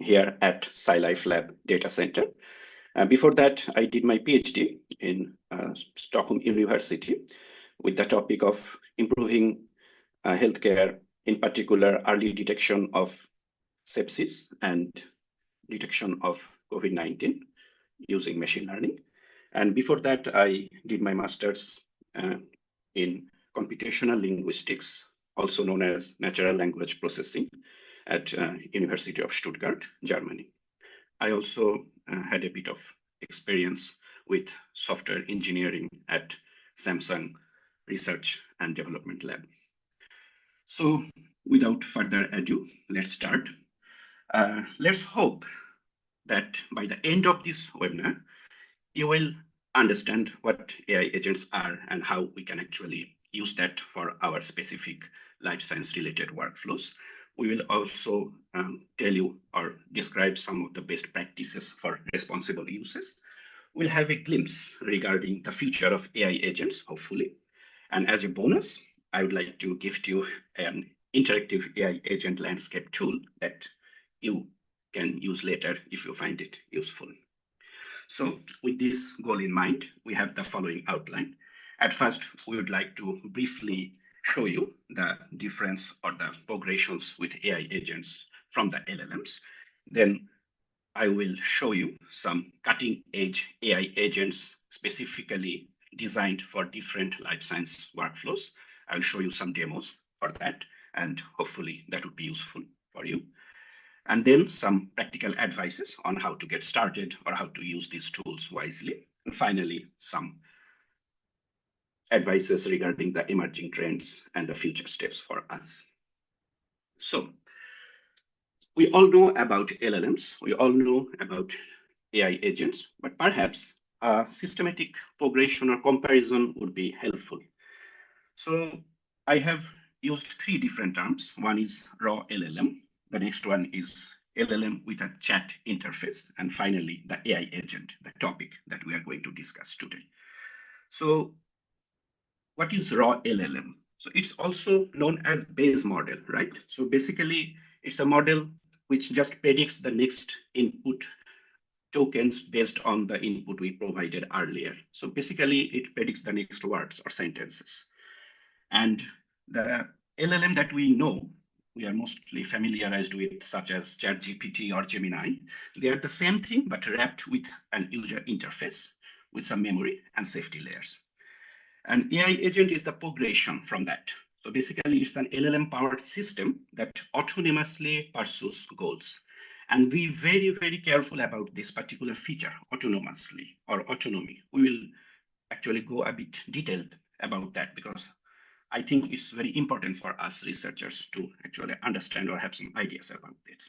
here at SciLifeLab Data Centre. Before that, I did my PhD in Stockholm University with the topic of improving healthcare, in particular early detection of sepsis and detection of COVID-19 using machine learning. And before that, I did my master's in computational linguistics, also known as natural language processing, at University of Stuttgart, Germany. I also had a bit of experience with software engineering at Samsung Research and Development Lab. So without further ado, let's start. Let's hope that by the end of this webinar, you will understand what AI agents are and how we can actually use that for our specific life science related workflows. We will also tell you or describe some of the best practices for responsible uses. We'll have a glimpse regarding the future of AI agents, hopefully. And as a bonus, I would like to gift you an interactive AI agent landscape tool that you can use later if you find it useful. So with this goal in mind, we have the following outline. At first, we would like to briefly show you the difference or the progressions with AI agents from the LLMs. Then I will show you some cutting edge AI agents specifically designed for different life science workflows. I'll show you some demos for that, and hopefully that would be useful for you. And then some practical advices on how to get started or how to use these tools wisely. And finally, some advices regarding the emerging trends and the future steps for us. So we all know about LLMs, we all know about AI agents, but perhaps a systematic progression or comparison would be helpful. So I have used three different terms. One is raw LLM. The next one is LLM with a chat interface. And finally, the AI agent, the topic that we are going to discuss today. So what is raw LLM? So it's also known as Bayes model, right? So basically, it's a model which just predicts the next input tokens based on the input we provided earlier. So basically, it predicts the next words or sentences. And the LLM that we know, we are mostly familiarized with, such as ChatGPT or Gemini. They are the same thing, but wrapped with an user interface with some memory and safety layers. An AI agent is the progression from that. So basically, it's an LLM-powered system that autonomously pursues goals. And be very, very careful about this particular feature, autonomously or autonomy. We will actually go a bit detailed about that because I think it's very important for us researchers to actually understand or have some ideas about it.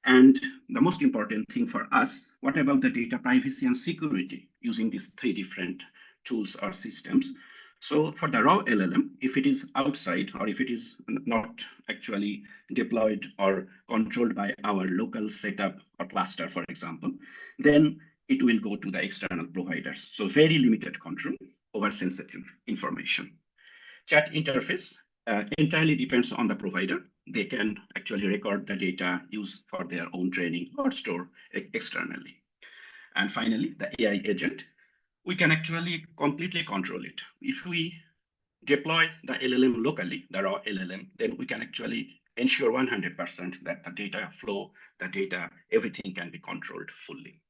And the most important thing for us, what about the data privacy and security using these three different tools or systems? So for the raw LLM, if it is outside or if it is not actually deployed or controlled by our local setup or cluster, for example, then it will go to the external providers. So very limited control over sensitive information. Chat interface entirely depends on the provider. They can actually record the data used for their own training or store externally. And finally, the AI agent, we can actually completely control it. If we deploy the LLM locally, the raw LLM, then we can actually ensure 100% that the data flow, the data, everything can be controlled fully.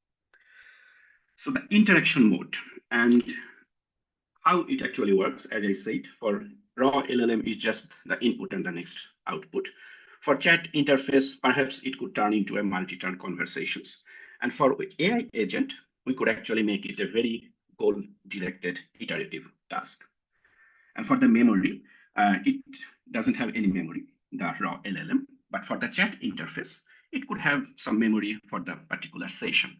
So the interaction mode and how it actually works, as I said, for raw LLM is just the input and the next output. For chat interface, perhaps it could turn into a multi-turn conversations. And for AI agent, we could actually make it a very goal-directed iterative task. And for the memory, it doesn't have any memory, the raw LLM, but for the chat interface, it could have some memory for the particular session.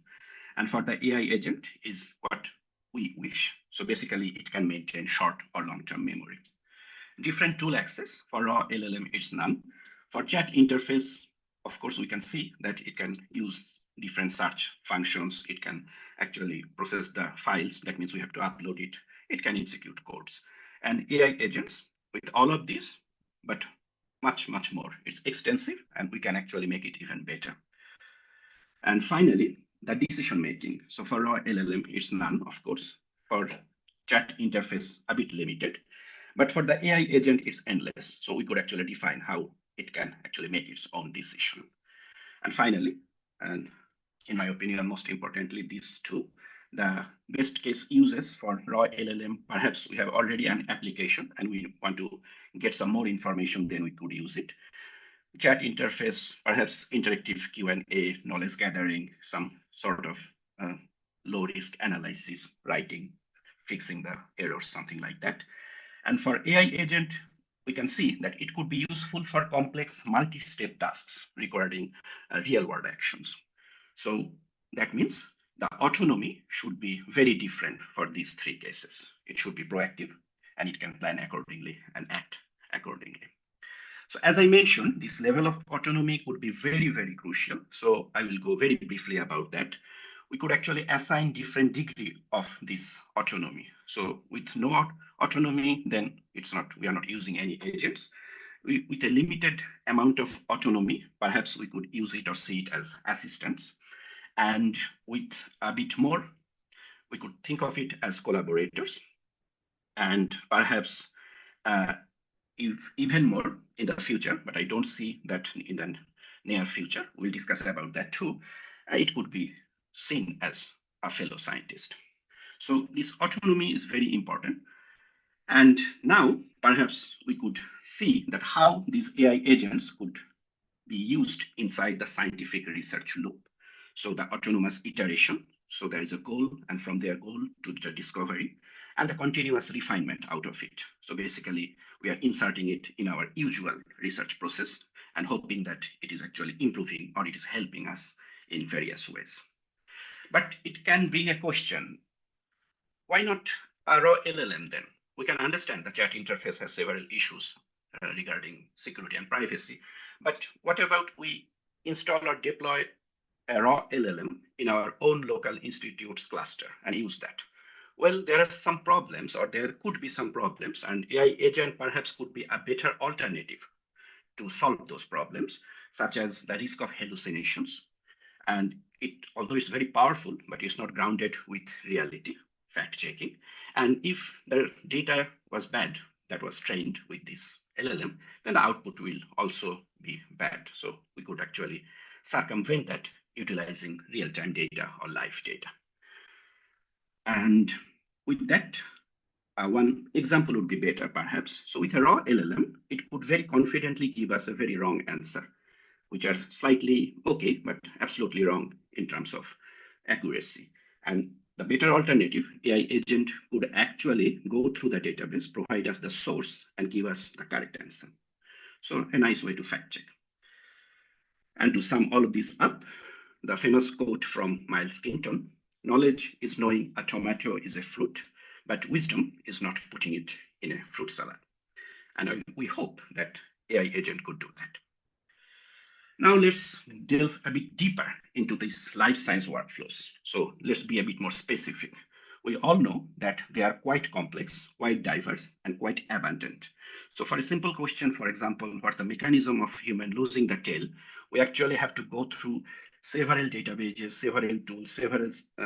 And for the AI agent is what we wish. So basically, it can maintain short or long-term memory. Different tool access for raw LLM is none. For chat interface, of course, we can see that it can use different search functions. It can actually process the files. That means we have to upload it. It can execute codes. And AI agents with all of this, but much, much more. It's extensive, and we can actually make it even better. And finally, the decision making. So for raw LLM, it's none, of course. For chat interface, a bit limited. But for the AI agent, it's endless. So we could actually define how it can actually make its own decision. And finally, and in my opinion, most importantly, these two, the best case uses for raw LLM, perhaps we have already an application and we want to get some more information, then we could use it. Chat interface, perhaps interactive Q&A, knowledge gathering, some sort of low risk analysis, writing, fixing the errors, something like that. And for AI agent, we can see that it could be useful for complex multi-step tasks requiring real-world actions. So that means the autonomy should be very different for these three cases. It should be proactive, and it can plan accordingly and act accordingly. So as I mentioned, this level of autonomy could be very, very crucial. So I will go very briefly about that. We could actually assign different degree of this autonomy. So with no autonomy, then we are not using any agents. With a limited amount of autonomy, perhaps we could use it or see it as assistants. And with a bit more, we could think of it as collaborators. And perhaps if even more in the future, but I don't see that in the near future. We'll discuss about that too. It could be seen as a fellow scientist. So this autonomy is very important. And now perhaps we could see that how these AI agents could be used inside the scientific research loop. So the autonomous iteration, so there is a goal, and from their goal to the discovery, and the continuous refinement out of it. So basically, we are inserting it in our usual research process and hoping that it is actually improving or it is helping us in various ways. But it can bring a question. Why not a raw LLM then? We can understand the chat interface has several issues regarding security and privacy. But what about we install or deploy a raw LLM in our own local institute's cluster and use that? Well, there are some problems, or there could be some problems, and AI agent perhaps could be a better alternative to solve those problems, such as the risk of hallucinations. And it, although it's very powerful, but it's not grounded with reality, fact checking. And if the data was bad that was trained with this LLM, then the output will also be bad. So we could actually circumvent that utilizing real-time data or live data. And with that, one example would be better, perhaps. So with a raw LLM, it could very confidently give us a very wrong answer, which are slightly okay, but absolutely wrong in terms of accuracy. And the better alternative, AI agent could actually go through the database, provide us the source, and give us the correct answer. So a nice way to fact check. And to sum all of this up, the famous quote from Miles Kenton, knowledge is knowing a tomato is a fruit, but wisdom is not putting it in a fruit salad. And we hope that AI agent could do that. Now let's delve a bit deeper into these life science workflows. So let's be a bit more specific. We all know that they are quite complex, quite diverse, and quite abundant. So for a simple question, for example, what's the mechanism of human losing the tail? We actually have to go through several databases, several tools,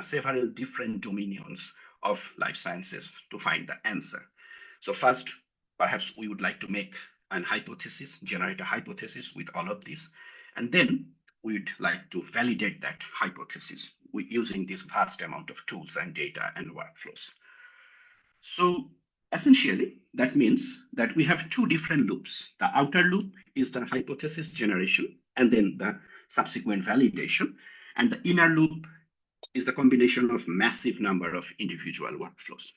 several different dominions of life sciences to find the answer. So first, perhaps we would like to make an hypothesis, generate a hypothesis with all of this. And then we'd like to validate that hypothesis using this vast amount of tools and data and workflows. So essentially, that means that we have two different loops. The outer loop is the hypothesis generation and then the subsequent validation. And the inner loop is the combination of massive number of individual workflows.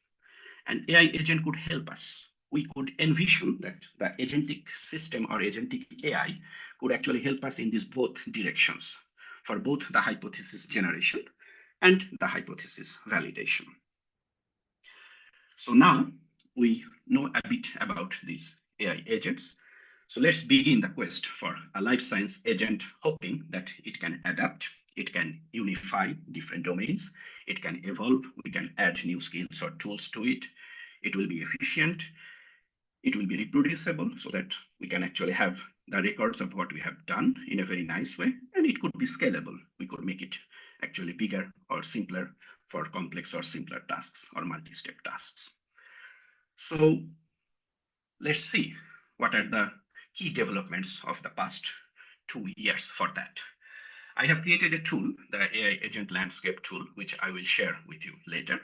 An AI agent could help us. We could envision that the agentic system or agentic AI could actually help us in these both directions for both the hypothesis generation and the hypothesis validation. So now we know a bit about these AI agents. So let's begin the quest for a life science agent, hoping that it can adapt, it can unify different domains, it can evolve, we can add new skills or tools to it, it will be efficient, it will be reproducible so that we can actually have the records of what we have done in a very nice way, and it could be scalable. We could make it actually bigger or simpler for complex or simpler tasks or multi-step tasks. So let's see what are the key developments of the past 2 years for that. I have created a tool, the AI Agent Landscape tool, which I will share with you later.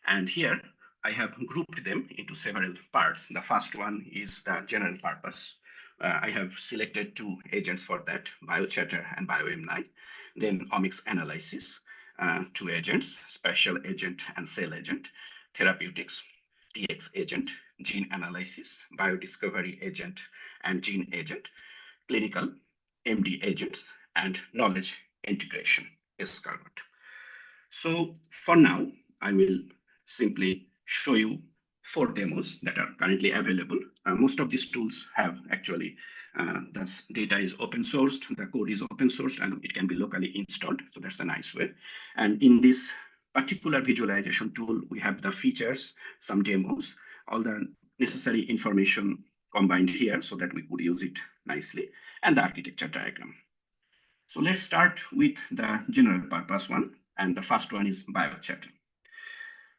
And here I have grouped them into several parts. The first one is the general purpose. I have selected 2 agents for that, BioChatter and BioM9. Then omics analysis, 2 agents, spatial agent and cell agent, therapeutics, TX agent, gene analysis, biodiscovery agent and gene agent, clinical, MD agents, and knowledge integration is covered. So for now, I will simply show you 4 demos that are currently available. Most of these tools have actually, the data is open sourced, the code is open sourced, and it can be locally installed. So that's a nice way. And in this particular visualization tool, we have the features, some demos, all the necessary information combined here so that we could use it nicely, and the architecture diagram. So let's start with the general purpose one, and the first one is BioChatter.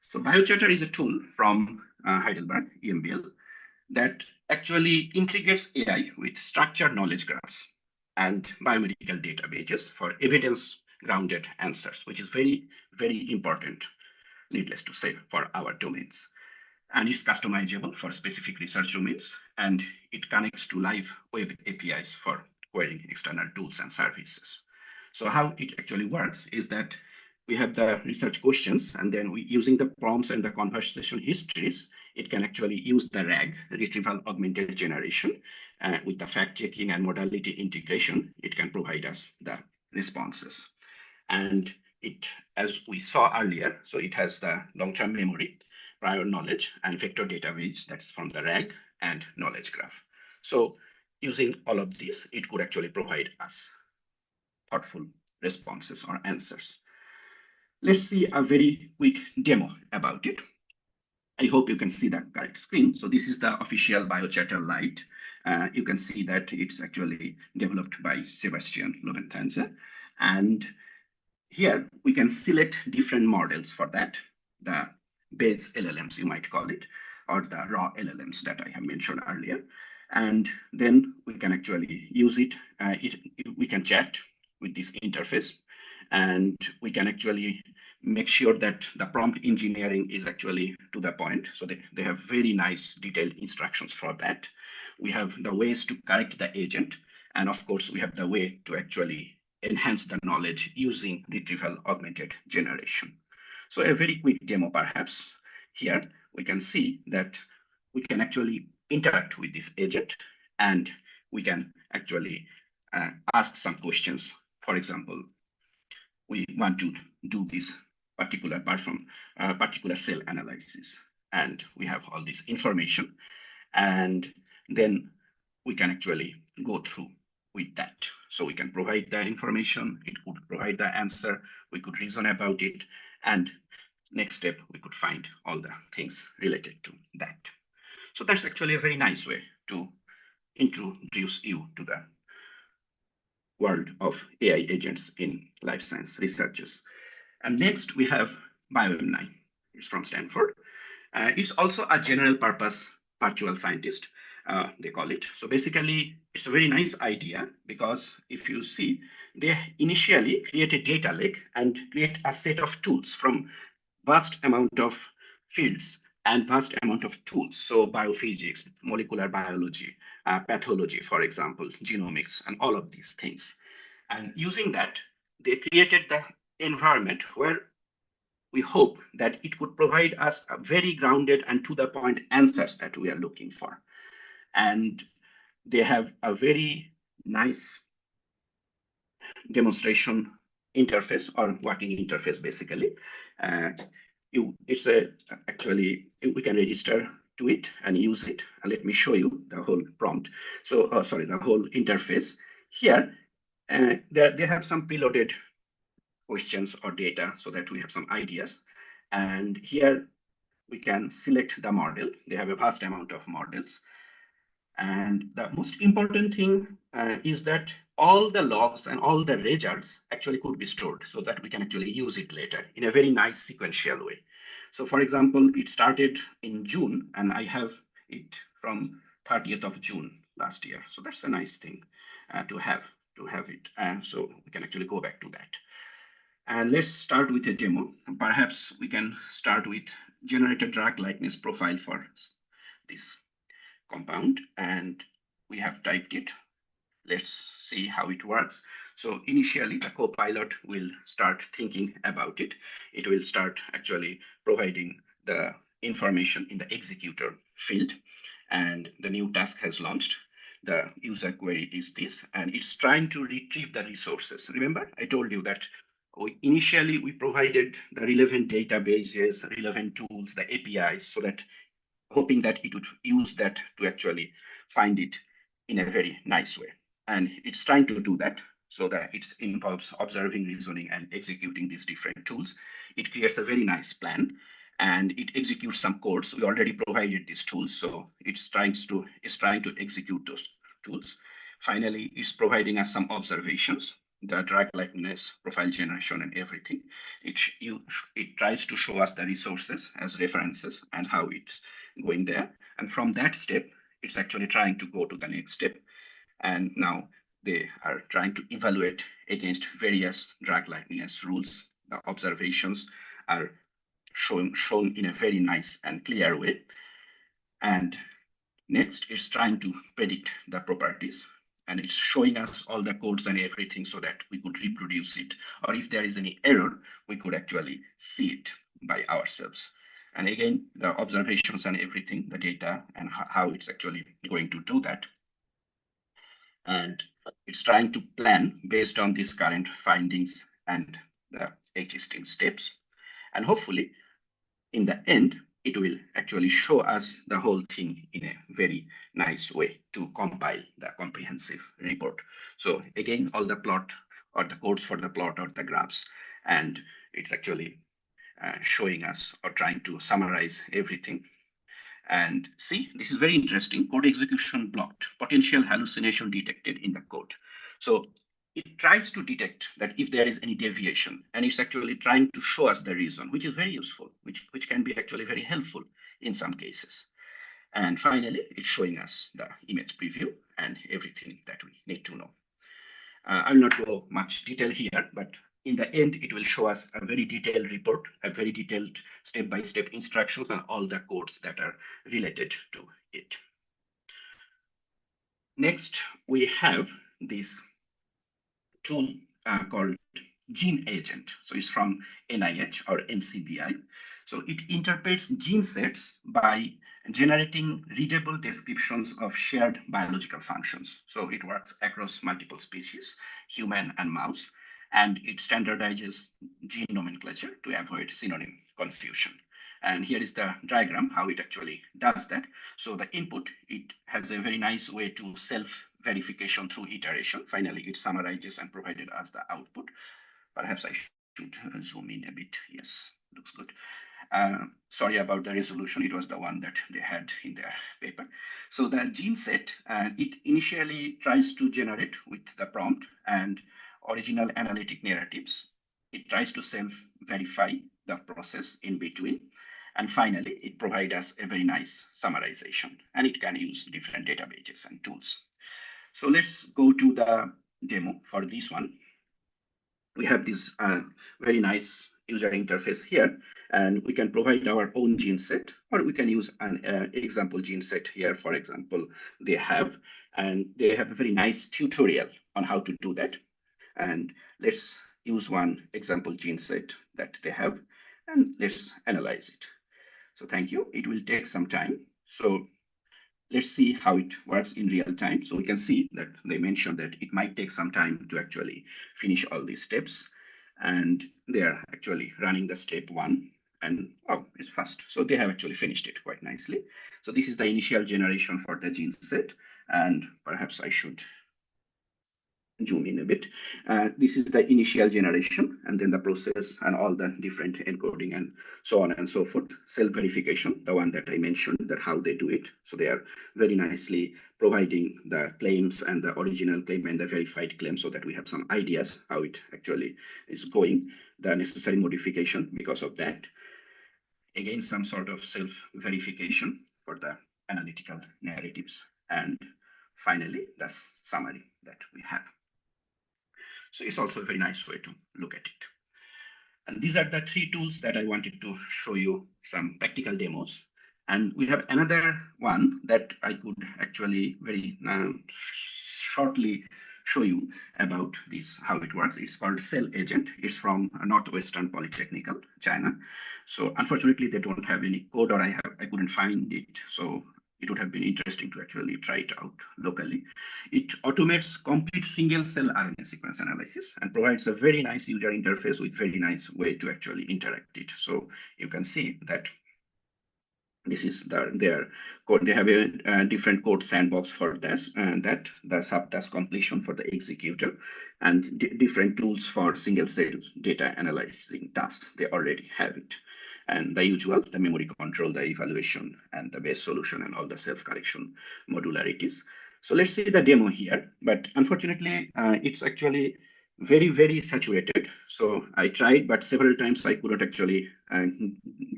So BioChatter is a tool from Heidelberg, EMBL, that actually integrates AI with structured knowledge graphs and biomedical databases for evidence-grounded answers, which is very, very important, needless to say, for our domains. And it's customizable for specific research domains, and it connects to live web APIs for querying external tools and services. So how it actually works is that we have the research questions, and then using the prompts and the conversation histories, it can actually use the RAG, retrieval augmented generation, with the fact checking and modality integration. It can provide us the responses. And it, as we saw earlier, so it has the long-term memory, prior knowledge, and vector database that's from the RAG and knowledge graph. So using all of these, it could actually provide us thoughtful responses or answers. Let's see a very quick demo about it. I hope you can see the correct screen. So this is the official BioChatter Lite. You can see that it's actually developed by Sebastian Loventanze. And here we can select different models for that, the base LLMs, you might call it, or the raw LLMs that I have mentioned earlier. And then we can actually use it. We can chat with this interface, and we can actually make sure that the prompt engineering is actually to the point. So they have very nice detailed instructions for that. We have the ways to correct the agent. And of course, we have the way to actually enhance the knowledge using retrieval augmented generation. So a very quick demo, perhaps. Here, we can see that we can actually interact with this agent, and we can actually ask some questions. For example, we want to do this particular particular cell analysis, and we have all this information, and then we can actually go through with that. So we can provide the information, it could provide the answer, we could reason about it, and next step, we could find all the things related to that. So that's actually a very nice way to introduce you to the world of AI agents in life science researchers. And next we have BioM9. It's from Stanford. It's also a general purpose virtual scientist, they call it. So basically, it's a very nice idea because if you see, they initially create a data lake and create a set of tools from vast amount of fields and vast amount of tools. So biophysics, molecular biology, pathology, for example, genomics, and all of these things. And using that, they created the environment where we hope that it could provide us a very grounded and to the point answers that we are looking for. And they have a very nice demonstration interface or working interface, basically. Actually, we can register to it and use it. And let me show you the whole prompt. So, the whole interface. Here, they have some preloaded questions or data so that we have some ideas. And here we can select the model. They have a vast amount of models. And the most important thing is that all the logs and all the results actually could be stored so that we can actually use it later in a very nice sequential way. So for example, it started in June and I have it from 30th of June last year. So that's a nice thing to have it. So we can actually go back to that. And let's start with a demo. Perhaps we can start with generate a drug likeness profile for this compound. And we have typed it. Let's see how it works. So initially, the copilot will start thinking about it. It will start actually providing the information in the executor field. And the new task has launched. The user query is this, and it's trying to retrieve the resources. Remember, I told you that initially we provided the relevant databases, relevant tools, the APIs, so that hoping that it would use that to actually find it in a very nice way. And it's trying to do that so that it involves observing, reasoning, and executing these different tools. It creates a very nice plan and it executes some codes. We already provided these tools, so it's trying to execute those tools. Finally, it's providing us some observations, the drug likeness, profile generation, and everything. It tries to show us the resources as references and how it's going there. And from that step, it's actually trying to go to the next step. And now they are trying to evaluate against various drug likeness rules. The observations are shown in a very nice and clear way. And next, it's trying to predict the properties. And it's showing us all the codes and everything so that we could reproduce it. Or if there is any error, we could actually see it by ourselves. And again, the observations and everything, the data and how it's actually going to do that. And it's trying to plan based on these current findings and the existing steps. And hopefully, in the end, it will actually show us the whole thing in a very nice way to compile the comprehensive report. So again, all the plot or the codes for the plot or the graphs, and it's actually showing us or trying to summarize everything. And see, this is very interesting. Code execution blocked, potential hallucination detected in the code. So it tries to detect that if there is any deviation, and it's actually trying to show us the reason, which is very useful, which can be actually very helpful in some cases. And finally, it's showing us the image preview and everything that we need to know. I will not go much detail here, but in the end, it will show us a very detailed report, a very detailed step-by-step instructions and all the codes that are related to it. Next, we have this tool called Gene Agent. So it's from NIH or NCBI. So it interprets gene sets by generating readable descriptions of shared biological functions. So it works across multiple species, human and mouse, and it standardizes gene nomenclature to avoid synonym confusion. And here is the diagram, how it actually does that. So the input, it has a very nice way to self-verification through iteration. Finally, it summarizes and provided us the output. Perhaps I should zoom in a bit. Yes, looks good. Sorry about the resolution. It was the one that they had in their paper. So the gene set, it initially tries to generate with the prompt and original analytic narratives. It tries to self-verify the process in between. And finally, it provides us a very nice summarization, and it can use different databases and tools. So let's go to the demo for this one. We have this very nice user interface here, and we can provide our own gene set, or we can use an example gene set here. For example, they have a very nice tutorial on how to do that. And let's use one example gene set that they have, and let's analyze it. So thank you. It will take some time. So let's see how it works in real time. So we can see that they mentioned that it might take some time to actually finish all these steps. And they are actually running the step one. And oh, it's fast. So they have actually finished it quite nicely. So this is the initial generation for the gene set. And perhaps I should zoom in a bit. This is the initial generation, and then the process and all the different encoding and so on and so forth. Self-verification, the one that I mentioned, that how they do it. So they are very nicely providing the claims and the original claim and the verified claim so that we have some ideas how it actually is going, the necessary modification because of that. Again, some sort of self-verification for the analytical narratives. And finally, the summary that we have. So it's also a very nice way to look at it. And these are the three tools that I wanted to show you some practical demos. And we have another one that I could actually very shortly show you about this, how it works. It's called Cell Agent. It's from Northwestern Polytechnical, China. So unfortunately, they don't have any code, or I couldn't find it. So it would have been interesting to actually try it out locally. It automates complete single cell RNA sequence analysis and provides a very nice user interface with very nice way to actually interact it. So you can see that this is their code. They have a different code sandbox for this, and that the subtask completion for the executor, and different tools for single cell data analyzing tasks. They already have it. And the usual, the memory control, the evaluation, and the base solution, and all the self-correction modularities. So let's see the demo here. But unfortunately, it's actually very, very saturated. So I tried, but several times I couldn't actually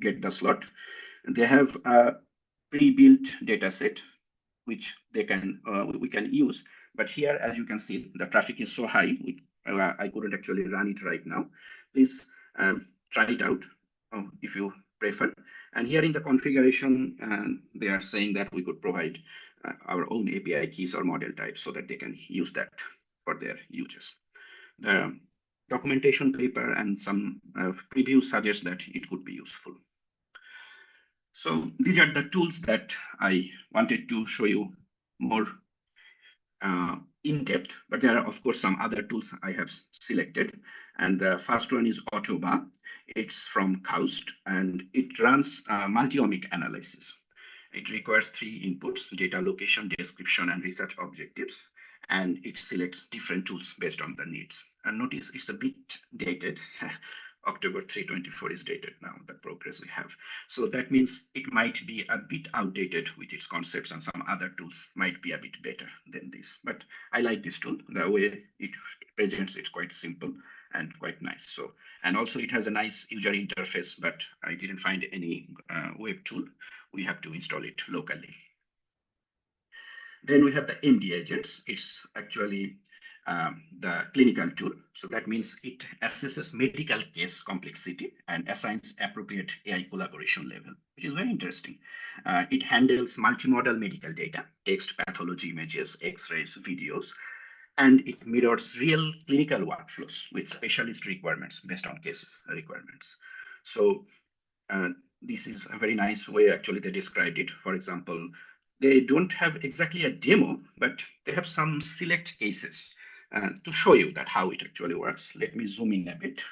get the slot. They have a pre-built data set which we can use. But here, as you can see, the traffic is so high, I couldn't actually run it right now. Please try it out if you prefer. And here in the configuration, they are saying that we could provide our own API keys or model types so that they can use that for their uses. The documentation paper and some previews suggest that it could be useful. So these are the tools that I wanted to show you more in depth, but there are of course some other tools I have selected. And the first one is Autoba. It's from KAUST, and it runs multi-omic analysis. It requires 3 inputs: data, location, description, and research objectives. And it selects different tools based on the needs. And notice it's a bit dated. October 324 is dated now, the progress we have. So that means it might be a bit outdated with its concepts, and some other tools might be a bit better than this. But I like this tool. The way it presents, it's quite simple and quite nice. So, and also it has a nice user interface, but I didn't find any web tool. We have to install it locally. Then we have the MD agents. It's actually the clinical tool. So that means it assesses medical case complexity and assigns appropriate AI collaboration level, which is very interesting. It handles multimodal medical data, text, pathology, images, X-rays, videos, and it mirrors real clinical workflows with specialist requirements based on case requirements. So this is a very nice way actually they described it. For example, they don't have exactly a demo, but they have some select cases to show you that how it actually works. Let me zoom in a bit.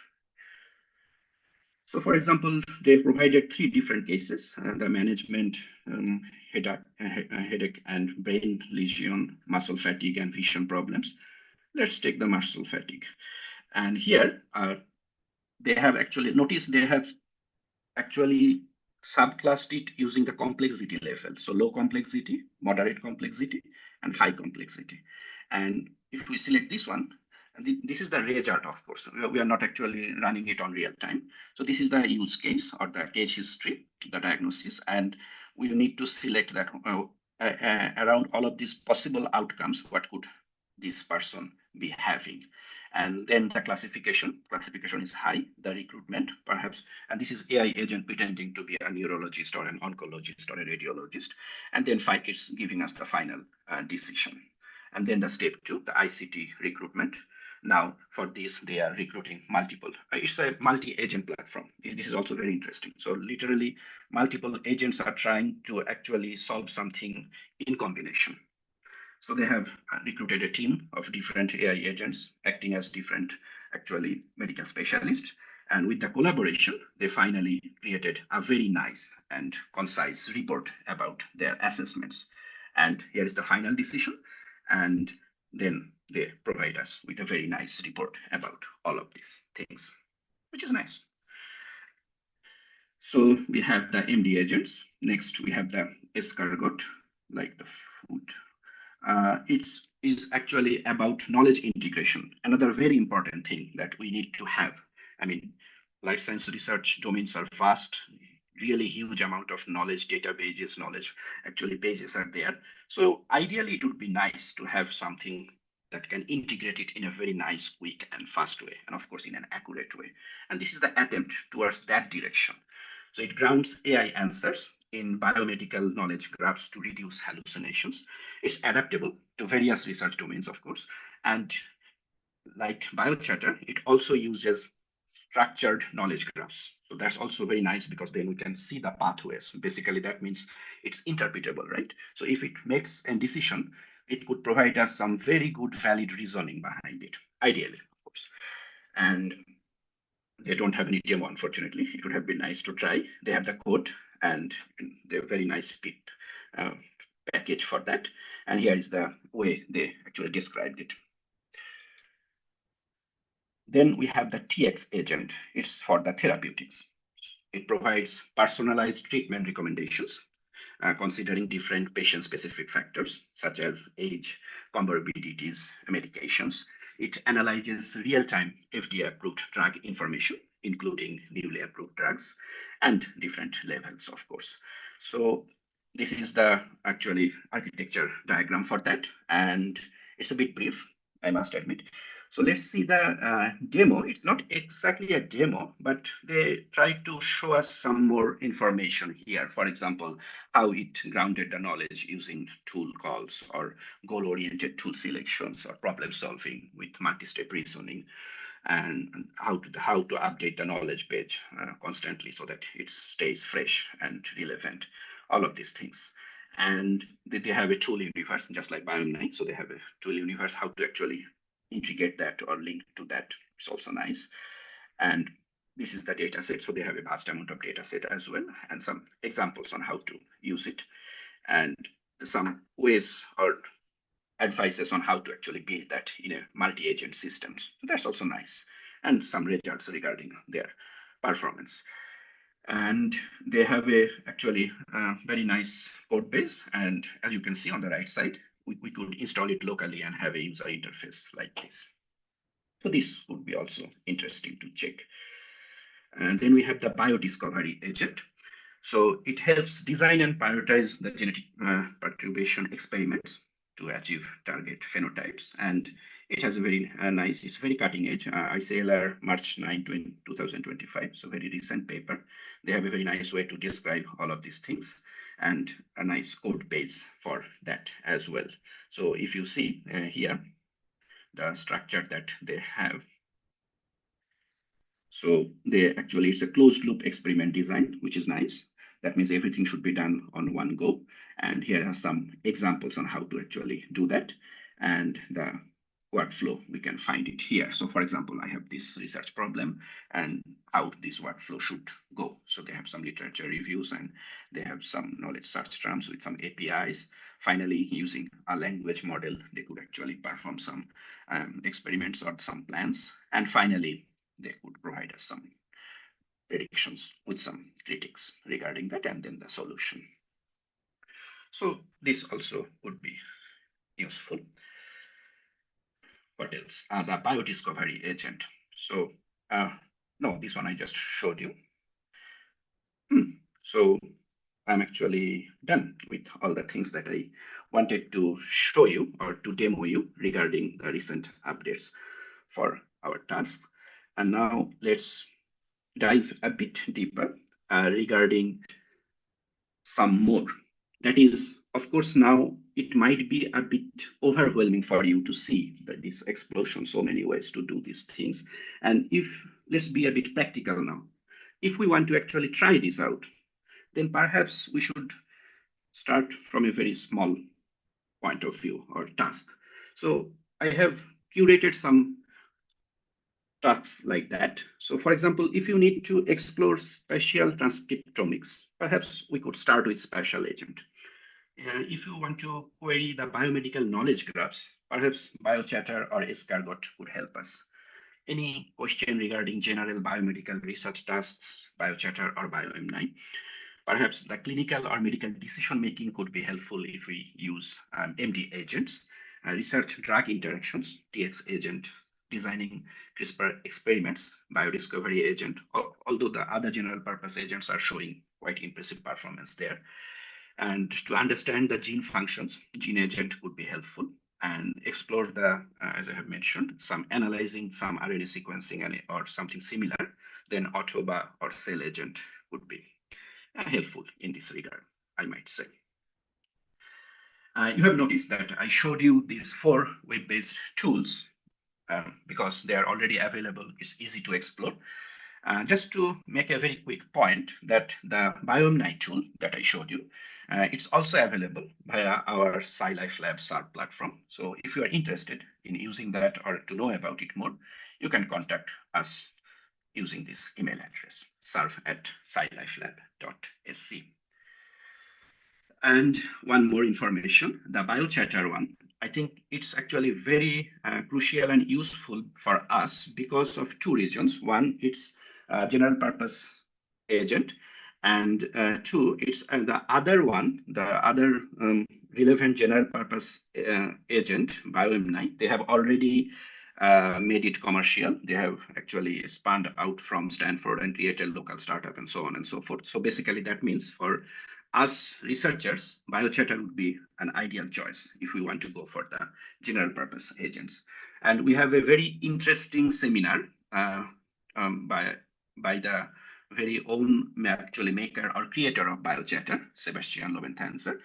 So for example, they provided 3 different cases: the management, headache and brain lesion, muscle fatigue, and vision problems. Let's take the muscle fatigue. And here they have actually noticed they have actually subclassed it using the complexity level. So low complexity, moderate complexity, and high complexity. And if we select this one, and this is the result, of course. We are not actually running it on real time. So this is the use case or the case history, the diagnosis, and we need to select that around all of these possible outcomes, what could this person be having? And then the classification is high, the recruitment perhaps, and this is AI agent pretending to be a neurologist or an oncologist or a radiologist, and then it's giving us the final decision. And then the step 2, the ICT recruitment. Now for this, they are recruiting multiple. It's a multi-agent platform. This is also very interesting. So literally multiple agents are trying to actually solve something in combination. So they have recruited a team of different AI agents acting as different actually medical specialists. And with the collaboration, they finally created a very nice and concise report about their assessments. And here is the final decision. And then they provide us with a very nice report about all of these things, which is nice. So we have the MD agents. Next, we have the escargot, like the food. It is actually about knowledge integration, another very important thing that we need to have. I mean, life science research domains are vast, really huge amount of knowledge databases, knowledge actually pages are there. So ideally, it would be nice to have something that can integrate it in a very nice, quick, and fast way, and of course, in an accurate way. And this is the attempt towards that direction. So it grounds AI answers in biomedical knowledge graphs to reduce hallucinations. It's adaptable to various research domains, of course. And like biochatter, it also uses structured knowledge graphs. So that's also very nice because then we can see the pathways. Basically, that means it's interpretable, right? So if it makes a decision, it could provide us some very good, valid reasoning behind it, ideally, of course. And they don't have any demo, unfortunately. It would have been nice to try. They have the code and they're very nice bit package for that. And here is the way they actually described it. Then we have the TX agent. It's for the therapeutics. It provides personalized treatment recommendations, considering different patient-specific factors, such as age, comorbidities, medications. It analyzes real-time FDA-approved drug information, including newly approved drugs, and different levels, of course. So this is the actually architecture diagram for that, and it's a bit brief, I must admit. So let's see the demo. It's not exactly a demo, but they try to show us some more information here. For example, how it grounded the knowledge using tool calls or goal-oriented tool selections or problem solving with multi-step reasoning, and how to update the knowledge page constantly so that it stays fresh and relevant, all of these things. And they have a tool universe, just like Biome9. So they have a tool universe, how to actually integrate that or link to that. It's also nice. And this is the data set. So they have a vast amount of data set as well, and some examples on how to use it, and some ways or advices on how to actually build that in a multi-agent systems. So that's also nice. And some results regarding their performance. And they have a actually very nice code base. And as you can see on the right side, we could install it locally and have a user interface like this. So this would be also interesting to check. And then we have the biodiscovery agent. So it helps design and prioritize the genetic perturbation experiments to achieve target phenotypes. And it has a very nice, it's very cutting edge, ICLR March 9, 2025, so very recent paper. They have a very nice way to describe all of these things and a nice code base for that as well. So if you see here, the structure that they have, so they actually, it's a closed loop experiment design, which is nice. That means everything should be done on one go. And here are some examples on how to actually do that. And the workflow, we can find it here. So for example, I have this research problem and how this workflow should go. So they have some literature reviews and they have some knowledge search terms with some APIs. Finally, using a language model, they could actually perform some experiments or some plans. And finally, they could provide us some predictions with some critics regarding that and then the solution. So this also would be useful. What else? The biodiscovery agent. So no, this one I just showed you. So I'm actually done with all the things that I wanted to show you or to demo you regarding the recent updates for our task. And now let's dive a bit deeper regarding some more. That is, of course, now it might be a bit overwhelming for you to see that this explosion, so many ways to do these things. And if, let's be a bit practical now, if we want to actually try this out, then perhaps we should start from a very small point of view or task. So I have curated some tasks like that. So for example, if you need to explore spatial transcriptomics, perhaps we could start with spatial agent. If you want to query the biomedical knowledge graphs, Perhaps BioChatter or Escargot could help us. Any question regarding general biomedical research tasks, BioChatter or BioM9? Perhaps the clinical or medical decision making could be helpful if we use MD agents, research drug interactions, TX agent, designing CRISPR experiments, biodiscovery agent, although the other general purpose agents are showing quite impressive performance there. And to understand the gene functions, gene agent could be helpful and explore the, as I have mentioned, some analyzing some RNA sequencing or something similar, then Autoba or cell agent would be helpful in this regard, I might say. You have noticed that I showed you these 4 web-based tools because they are already available. It's easy to explore. Just to make a very quick point that the BioM9 tool that I showed you, it's also available via our SciLifeLab SARP platform. So if you are interested in using that or to know about it more, you can contact us using this email address, serve@sciliflab.sc. And one more information, the BioChatter one, I think it's actually very crucial and useful for us because of 2 reasons. One, it's a general purpose agent, and 2, it's the other one, the other relevant general purpose agent, BioM9, they have already made it commercial. They have actually spun out from Stanford and created local startup and so on and so forth. So basically that means for us researchers, BioChatter would be an ideal choice if we want to go for the general purpose agents. And we have a very interesting seminar by the very own actually maker or creator of BioChatter, Sebastian Lowentanzer,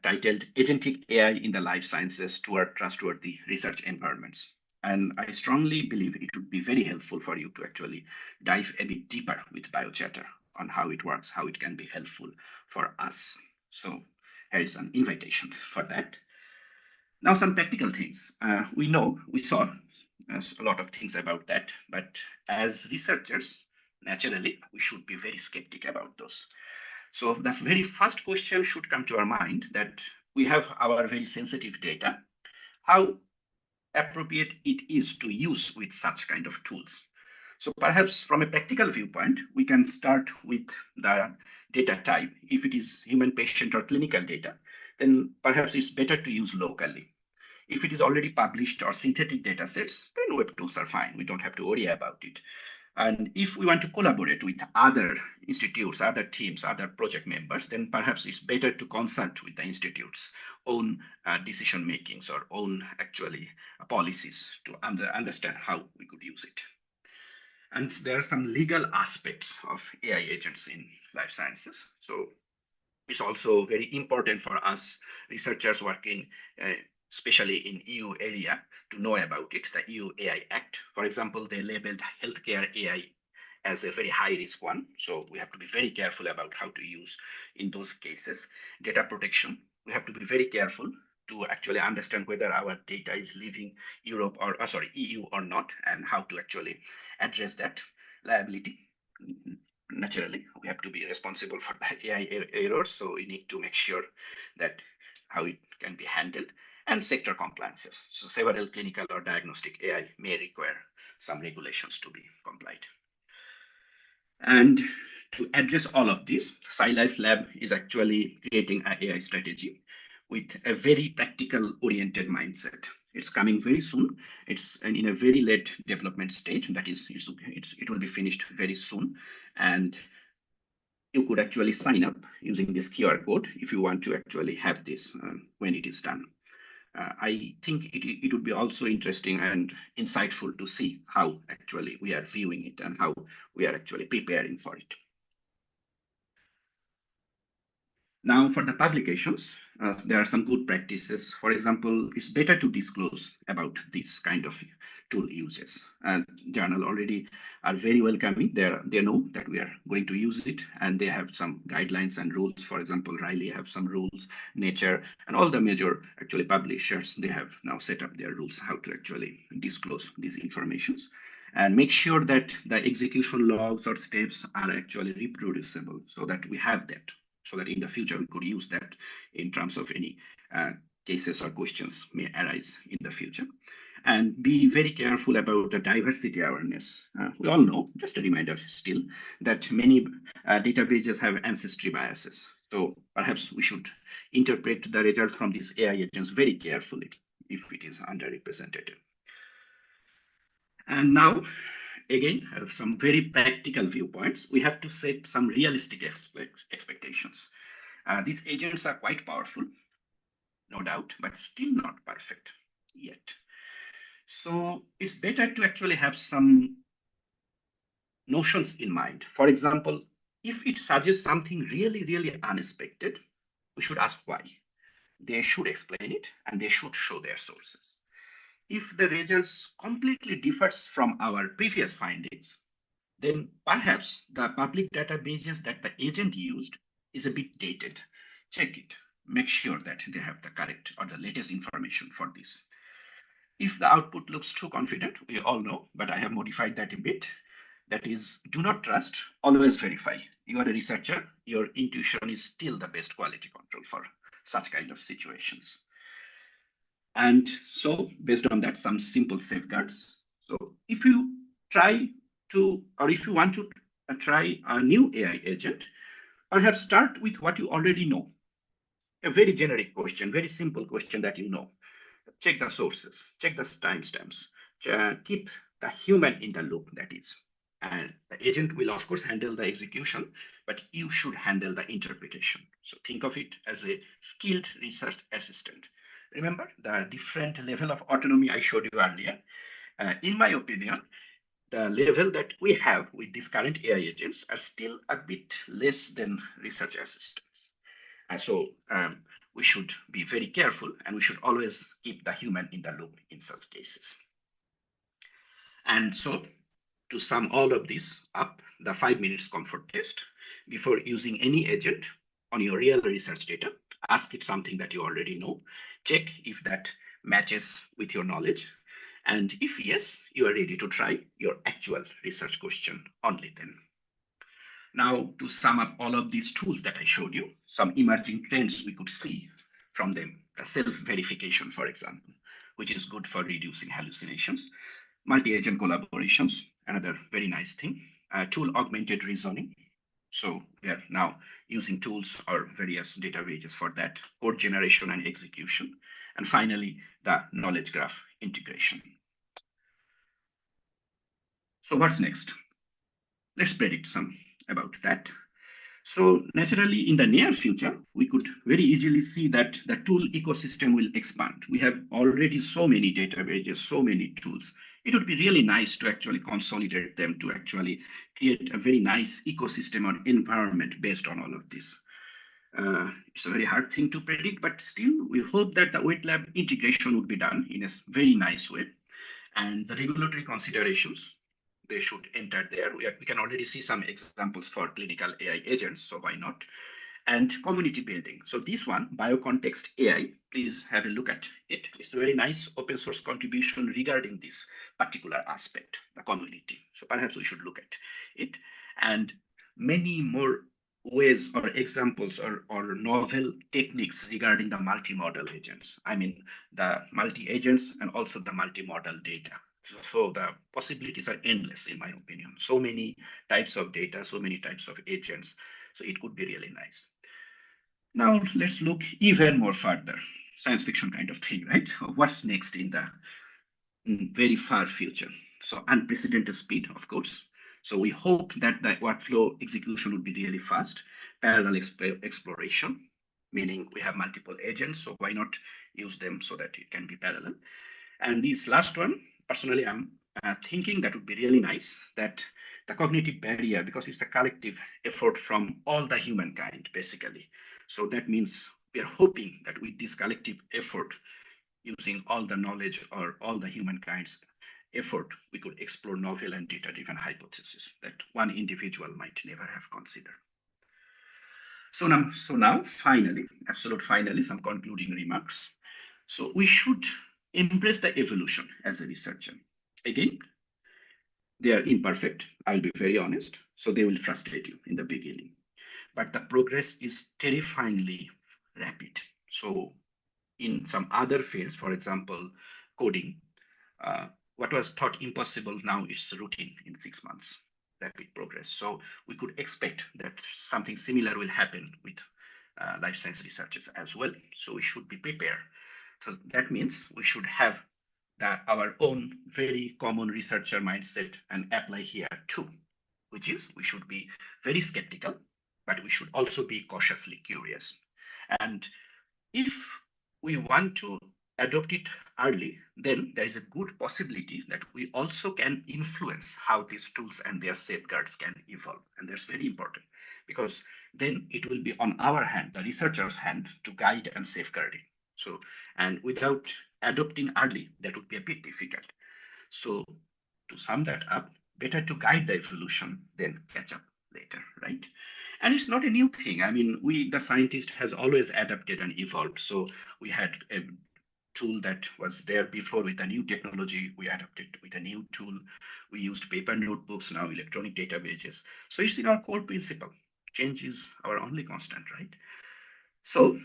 titled Agentic AI in the Life Sciences Toward Trustworthy Research Environments. And I strongly believe it would be very helpful for you to actually dive a bit deeper with BioChatter on how it works, how it can be helpful for us. So here's an invitation for that. Now, some practical things. We saw a lot of things about that, but as researchers, naturally, we should be very skeptic about those. So the very first question should come to our mind that we have our very sensitive data, how appropriate it is to use with such kind of tools. So perhaps from a practical viewpoint, we can start with the data type. If it is human patient or clinical data, then perhaps it's better to use locally. If it is already published or synthetic data sets, then web tools are fine. We don't have to worry about it. And if we want to collaborate with other institutes, other teams, other project members, then perhaps it's better to consult with the institute's own decision makings or own actually policies to understand how we could use it. And there are some legal aspects of AI agents in life sciences. So it's also very important for us researchers working, especially in EU area, to know about it. The EU AI Act, for example, they labeled healthcare AI as a very high risk one. So we have to be very careful about how to use in those cases. Data protection, we have to be very careful to actually understand whether our data is leaving Europe or EU or not, and how to actually address that liability. Naturally, we have to be responsible for the AI errors, so we need to make sure that how it can be handled, and sector compliances. So several clinical or diagnostic AI may require some regulations to be complied. And to address all of this, SciLifeLab is actually creating an AI strategy with a very practical oriented mindset. It's coming very soon. It's in a very late development stage. That is, it will be finished very soon. And you could actually sign up using this QR code if you want to actually have this when it is done. I think it would be also interesting and insightful to see how actually we are viewing it and how we are actually preparing for it. Now, for the publications, there are some good practices. For example, it's better to disclose about this kind of tool uses. And journal already are very welcoming. They know that we are going to use it, and they have some guidelines and rules. For example, Riley have some rules, Nature, and all the major actually publishers, they have now set up their rules how to actually disclose these informations. And make sure that the execution logs or steps are actually reproducible so that we have that, so that in the future we could use that in terms of any cases or questions may arise in the future. And be very careful about the diversity awareness. We all know, just a reminder still, that many databases have ancestry biases. So perhaps we should interpret the results from these AI agents very carefully if it is underrepresented. And now, again, some very practical viewpoints. We have to set some realistic expectations. These agents are quite powerful, no doubt, but still not perfect yet. So it's better to actually have some notions in mind. For example, if it suggests something really, really unexpected, we should ask why. They should explain it and they should show their sources. If the results completely differs from our previous findings, then perhaps the public databases that the agent used is a bit dated. Check it. Make sure that they have the correct or the latest information for this. If the output looks too confident, we all know, but I have modified that a bit. That is, do not trust, always verify. You are a researcher, your intuition is still the best quality control for such kind of situations. And so, based on that, some simple safeguards. So if you try to, or if you want to try a new AI agent, perhaps start with what you already know. A very generic question, very simple question that you know. Check the sources, check the timestamps, keep the human in the loop, that is. And the agent will, of course, handle the execution, but you should handle the interpretation. So think of it as a skilled research assistant. Remember the different level of autonomy I showed you earlier? In my opinion, the level that we have with these current AI agents are still a bit less than research assistants. So we should be very careful and we should always keep the human in the loop in such cases. And so to sum all of this up, the 5 minutes comfort test: before using any agent on your real research data, ask it something that you already know, check if that matches with your knowledge. And if yes, you are ready to try your actual research question only then. Now, to sum up all of these tools that I showed you, some emerging trends we could see from them. The self-verification, for example, which is good for reducing hallucinations. Multi-agent collaborations, another very nice thing. Tool-augmented reasoning. So we are now using tools or various databases for that. Code generation and execution. And finally, the knowledge graph integration. So what's next? Let's predict some about that. So naturally, in the near future, we could very easily see that the tool ecosystem will expand. We have already so many databases, so many tools. It would be really nice to actually consolidate them to actually create a very nice ecosystem or environment based on all of this. It's a very hard thing to predict, but still, we hope that the wet lab integration would be done in a very nice way. And the regulatory considerations, they should enter there. We can already see some examples for clinical AI agents, so why not? And community building. So this one, biocontext AI, please have a look at it. It's a very nice open source contribution regarding this particular aspect, the community. So perhaps we should look at it. And many more ways or examples or novel techniques regarding the multimodal agents. I mean, the multi-agents and also the multimodal data. So the possibilities are endless, in my opinion. So many types of data, so many types of agents. So it could be really nice. Now let's look even more further. Science fiction kind of thing, right? What's next in the very far future? So unprecedented speed, of course. So we hope that the workflow execution would be really fast. Parallel exploration, meaning we have multiple agents, so why not use them so that it can be parallel? And this last one, personally, I'm thinking that would be really nice, that the cognitive barrier, because it's a collective effort from all the humankind, basically. So that means we are hoping that with this collective effort, using all the knowledge or all the humankind's effort, we could explore novel and data-driven hypotheses that one individual might never have considered. So now, finally, finally, some concluding remarks. So we should embrace the evolution as a researcher. Again, they are imperfect, I'll be very honest, so they will frustrate you in the beginning. But the progress is terrifyingly rapid. So in some other fields, for example, coding, what was thought impossible now is routine in 6 months, rapid progress. So we could expect that something similar will happen with life science researchers as well. So we should be prepared. So that means we should have our own very common researcher mindset and apply here too, which is we should be very skeptical, but we should also be cautiously curious. And if we want to adopt it early, then there is a good possibility that we also can influence how these tools and their safeguards can evolve. And that's very important, because then it will be on our hand, the researcher's hand, to guide and safeguard it. So, and without adopting early, that would be a bit difficult. So to sum that up, better to guide the evolution than catch up later, right? And it's not a new thing. I mean, we, the scientist, has always adapted and evolved. So we had a tool that was there before with a new technology. We adapted with a new tool. We used paper notebooks, now electronic databases. So it's in our core principle. Change is our only constant, right? So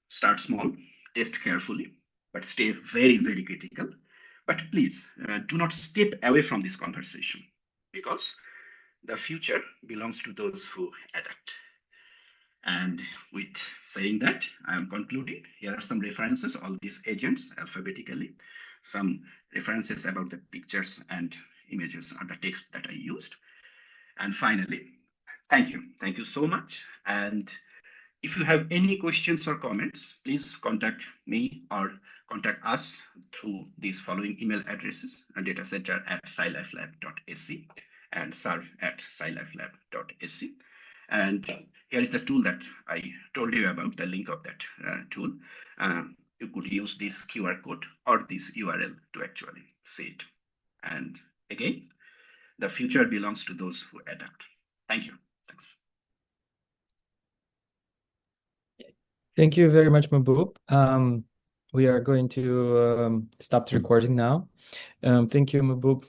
start small, test carefully, but stay very, very critical. But please do not step away from this conversation, because the future belongs to those who adapt. And with saying that, I am concluding. Here are some references, all these agents alphabetically, some references about the pictures and images or the text that I used. And finally, thank you. Thank you so much. And if you have any questions or comments, please contact me or contact us through these following email addresses: datacenter@scilifelab.ac and serve@scilifelab.ac. And here is the tool that I told you about, the link of that tool. You could use this QR code or this URL to actually see it. And again, the future belongs to those who adapt. Thank you. Thanks. Thank you very much, Mahbub. We are going to stop the recording now. Thank you, Mahbub,